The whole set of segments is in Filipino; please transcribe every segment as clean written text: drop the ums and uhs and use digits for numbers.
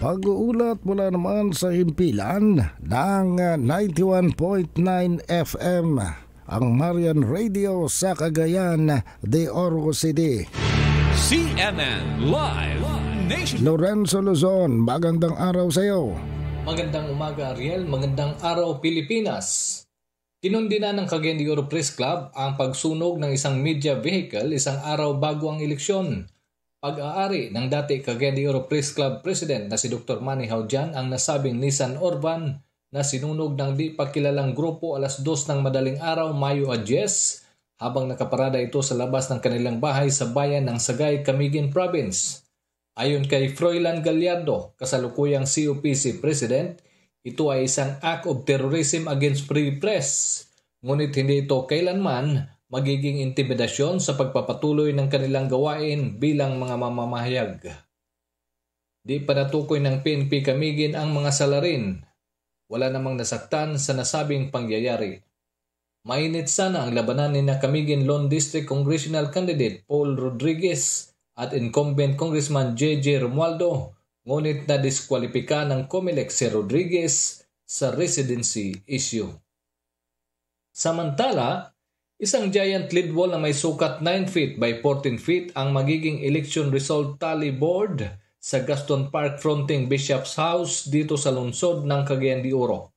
Pag-uulat mula naman sa himpilan ng 91.9 FM ang Marian Radio sa Cagayan de Oro City. CNN Live Nation. Lorenzo Luzon, magandang araw sa iyo. Magandang umaga Ariel, magandang araw Pilipinas. Kinundina ng Cagayan de Oro Press Club ang pagsunog ng isang media vehicle isang araw bago ang eleksyon. Pag-aari ng dati Cagayan de Oro Press Club President na si Dr. Manny Haujan ang nasabing Nissan Orban na sinunog ng di pa kilalang grupo alas 2 ng madaling araw Mayo 10 habang nakaparada ito sa labas ng kanilang bahay sa bayan ng Sagay, Camiguin Province. Ayon kay Froilan Gallardo, kasalukuyang COPC President, ito ay isang act of terrorism against free press. Ngunit hindi ito kailanman magiging intimidasyon sa pagpapatuloy ng kanilang gawain bilang mga mamamahayag. Di pa natukoy ng PNP Camiguin ang mga salarin. Wala namang nasaktan sa nasabing pangyayari. Mainit sana ang labanan ni Camiguin Lone District Congressional Candidate Paul Rodriguez at incumbent Congressman J.J. Romualdo, ngunit na-diskwalipika ng COMELEC si Rodriguez sa residency issue. Samantala, isang giant lead wall na may sukat 9 feet by 14 feet ang magiging election result tally board sa Gaston Park fronting Bishop's House dito sa lungsod ng Cagayan de Oro.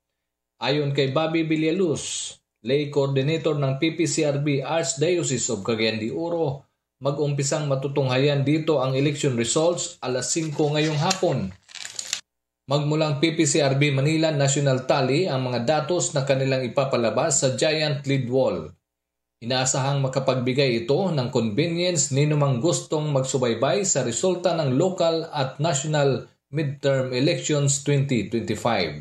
Ayon kay Bobby Villaluz, lay coordinator ng PPCRB Archdiocese of Cagayan de Oro, mag-umpisang matutunghayan dito ang election results alas 5 ngayong hapon. Magmulang PPCRB Manila National Tally ang mga datos na kanilang ipapalabas sa giant lead wall. Inaasahang makapagbigay ito ng convenience ni numang gustong magsubaybay sa resulta ng local at national midterm elections 2025.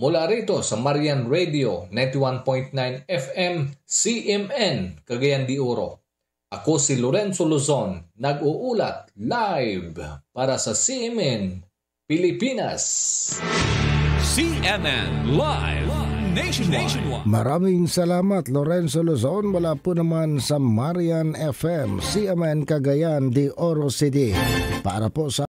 Mula rito sa Marian Radio 91.9 FM CMN Cagayan de Oro. Ako si Lorenzo Luzon, nag-uulat live para sa CMN Pilipinas. CNN Live Nationwide. Maraming salamat Lorenzo Luzon mula po naman sa Marian FM CMN Cagayan de Oro City para po sa